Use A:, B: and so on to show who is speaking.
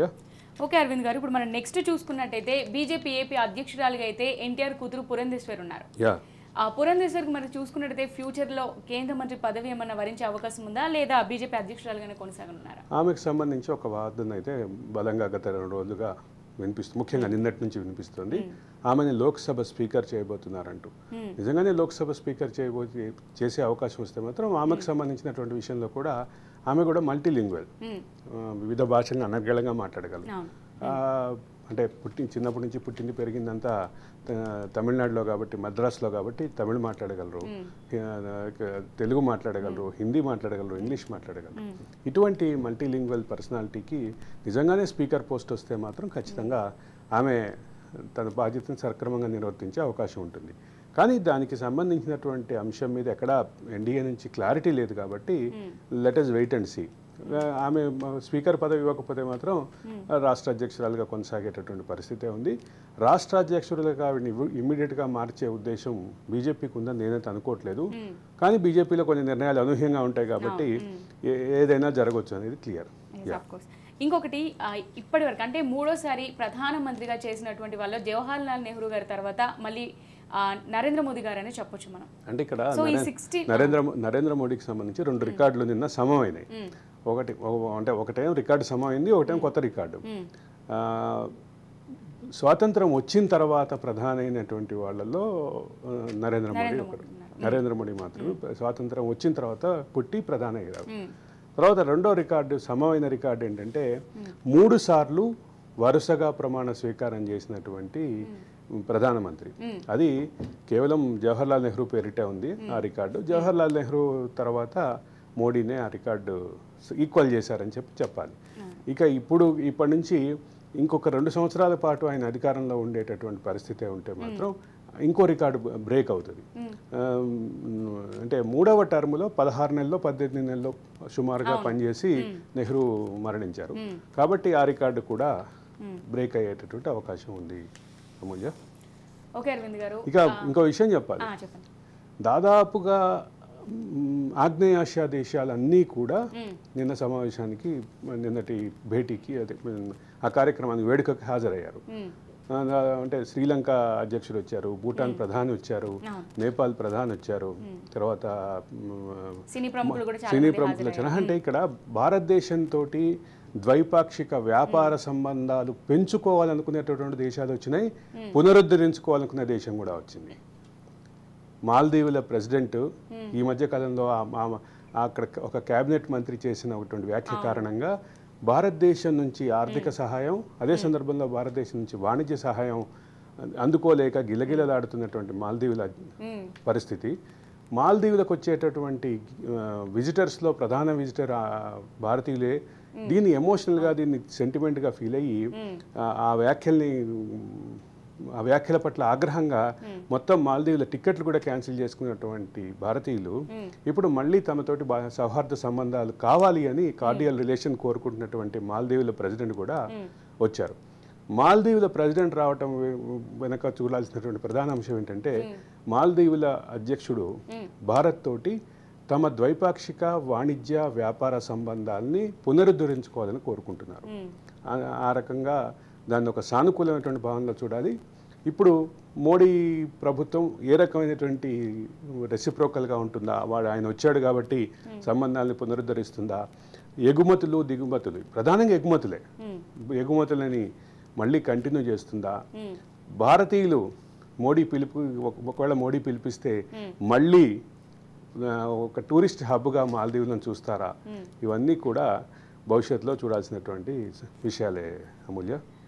A: Yeah.
B: Okay Arvind గారు ఇప్పుడు మనం నెక్స్ట్ చూసుకున్నట్టయితే బీజేపీ ఏపీ అధ్యక్షురాలుగా అయితే ఎన్టీఆర్ కూతురు పురంధేశ్వరి ఉన్నారు.
A: Yeah.
B: ఆ పురంధేశ్వరికి మనం చూసుకున్నట్టయితే ఫ్యూచర్ లో కేంద్ర మంత్రి పదవి ఏమన్నా వరించే అవకాశం ఉందా లేదా బీజేపీ అధ్యక్షురాలుగానే కొనసాగనున్నారా?
A: ఆమెకు సంబంధించి ఒక వాదన అయితే బలంగా గత 2 రోజులుగా వినిపిస్తుంది, ముఖ్యంగా నిన్నటి నుంచి వినిపిస్తుంది. ఆమెని లోక్సభ స్పీకర్ చేయబోతున్నారంటూ. నిజంగానే లోక్సభ స్పీకర్ చేసే అవకాశం వస్తే మాత్రం ఆమెకు సంబంధించినటువంటి విషయంలో కూడా ఆమె కూడా మల్టీలింగ్వల్, వివిధ భాషలను అనర్గళంగా మాట్లాడగలరు. అంటే చిన్నప్పటి నుంచి పుట్టింది పెరిగిందంతా తమిళనాడులో కాబట్టి, మద్రాసులో కాబట్టి తమిళ్ మాట్లాడగలరు, తెలుగు మాట్లాడగలరు, హిందీ మాట్లాడగలరు, ఇంగ్లీష్ మాట్లాడగలరు. ఇటువంటి మల్టీలింగ్వల్ పర్సనాలిటీకి నిజంగానే స్పీకర్ పోస్ట్ వస్తే మాత్రం ఖచ్చితంగా ఆమె తన బాధ్యతను సక్రమంగా నిర్వర్తించే అవకాశం ఉంటుంది. కానీ దానికి సంబంధించినటువంటి అంశం మీద ఎక్కడా ఎన్డీఏ నుంచి క్లారిటీ లేదు కాబట్టి let us wait and see. ఆమె స్పీకర్ పదవి ఇవ్వకపోతే మాత్రం రాష్ట్ర అధ్యక్షురాలుగా కొనసాగేటటువంటి పరిస్థితే ఉంది. రాష్ట్ర అధ్యక్షురాలుగా ఆవిడని ఇమ్మీడియట్గా మార్చే ఉద్దేశం బీజేపీకి ఉందని నేనైతే అనుకోవట్లేదు. కానీ బీజేపీలో కొన్ని నిర్ణయాలు అనూహ్యంగా ఉంటాయి కాబట్టి ఏదైనా జరగవచ్చు అనేది క్లియర్.
B: ఇంకొకటి, ఇప్పటి వరకు అంటే మూడోసారి ప్రధానమంత్రిగా చేసినటువంటి వాళ్ళు జవహర్లాల్ నెహ్రూ గారి తర్వాత మళ్ళీ నరేంద్ర మోదీ గారు అని చెప్పొచ్చు మనం.
A: అంటే ఇక్కడ నరేంద్ర మోడీకి సంబంధించి 2 రికార్డులు నిన్న సమమైనాయి. ఒకటేం రికార్డు సమమైంది, ఒకటేం కొత్త రికార్డు. స్వాతంత్రం వచ్చిన తర్వాత ప్రధాని అయినటువంటి వాళ్ళలో నరేంద్ర మోడీ మాత్రమే స్వాతంత్రం వచ్చిన తర్వాత పుట్టి ప్రధాని అయ్యారు. తర్వాత రెండో రికార్డు, సమమైన రికార్డు ఏంటంటే 3 సార్లు వరుసగా ప్రమాణ స్వీకారం చేసినటువంటి ప్రధానమంత్రి. అది కేవలం జవహర్లాల్ నెహ్రూ పేరిటే ఉంది ఆ రికార్డు. జవహర్లాల్ నెహ్రూ తర్వాత మోడీనే ఆ రికార్డు ఈక్వల్ చేశారని చెప్పాలి. ఇక ఇప్పటి నుంచి ఇంకొక 2 సంవత్సరాల పాటు ఆయన అధికారంలో ఉండేటటువంటి పరిస్థితి ఉంటే మాత్రం ఇంకో రికార్డు బ్రేక్ అవుతుంది. అంటే 3వ టర్మ్లో 16 నెలల్లో 18 నెలల్లో సుమారుగా పనిచేసి నెహ్రూ మరణించారు. కాబట్టి ఆ రికార్డు కూడా బ్రేక్ అయ్యేటటువంటి అవకాశం ఉంది. అమూల్య, ఇక ఇంకో విషయం చెప్పాలి. దాదాపుగా ఆగ్నేయాసియా దేశాలన్నీ కూడా నిన్న సమావేశానికి, నిన్నటి భేటీకి, ఆ కార్యక్రమానికి, వేడుకకి హాజరయ్యారు. అంటే శ్రీలంక అధ్యక్షుడు వచ్చారు, భూటాన్ ప్రధాని వచ్చారు, నేపాల్ ప్రధాని వచ్చారు, తర్వాత సినీ ప్రముఖులు వచ్చారు. అంటే ఇక్కడ భారతదేశంతో ద్వైపాక్షిక వ్యాపార సంబంధాలు పెంచుకోవాలనుకునేటటువంటి దేశాలు వచ్చినాయి, పునరుద్ధరించుకోవాలనుకునే దేశం కూడా వచ్చింది. మాల్దీవుల ప్రెసిడెంట్ ఈ మధ్య కాలంలో అక్కడ ఒక కేబినెట్ మంత్రి చేసినటువంటి వ్యాఖ్య కారణంగా భారతదేశం నుంచి ఆర్థిక సహాయం, అదే సందర్భంలో భారతదేశం నుంచి వాణిజ్య సహాయం అందుకోలేక గిలగిలలాడుతున్నటువంటి మాల్దీవుల పరిస్థితి. మాల్దీవులకు వచ్చేటటువంటి విజిటర్స్లో ప్రధాన విజిటర్ భారతీయులే. దీన్ని ఎమోషనల్గా, దీన్ని సెంటిమెంట్గా ఫీల్ అయ్యి ఆ వ్యాఖ్యల పట్ల ఆగ్రహంగా మొత్తం మాల్దీవుల టిక్కెట్లు కూడా క్యాన్సిల్ చేసుకున్నటువంటి భారతీయులు ఇప్పుడు మళ్ళీ తమతోటి సౌహార్ద సంబంధాలు కావాలి అని, కార్డియల్ రిలేషన్ కోరుకుంటున్నటువంటి మాల్దీవుల ప్రెసిడెంట్ కూడా వచ్చారు. మాల్దీవుల ప్రెసిడెంట్ రావటం వెనక చూడాల్సినటువంటి ప్రధాన అంశం ఏంటంటే, మాల్దీవుల అధ్యక్షుడు భారత్ తోటి తమ ద్వైపాక్షిక వాణిజ్య వ్యాపార సంబంధాలని పునరుద్ధరించుకోవాలని కోరుకుంటున్నారు. ఆ రకంగా దాన్ని ఒక సానుకూలమైనటువంటి భావనలో చూడాలి. ఇప్పుడు మోడీ ప్రభుత్వం ఏ రకమైనటువంటి రెసిప్రోకల్గా ఉంటుందా, ఆయన వచ్చాడు కాబట్టి సంబంధాలను పునరుద్ధరిస్తుందా, ఎగుమతులు దిగుమతులు, ప్రధానంగా ఎగుమతులని మళ్ళీ కంటిన్యూ చేస్తుందా, భారతీయులు ఒకవేళ మోడీ పిలిపిస్తే మళ్ళీ ఒక టూరిస్ట్ హబ్గా మాల్దీవులను చూస్తారా, ఇవన్నీ కూడా భవిష్యత్తులో చూడాల్సినటువంటి విషయాలే అమూల్య.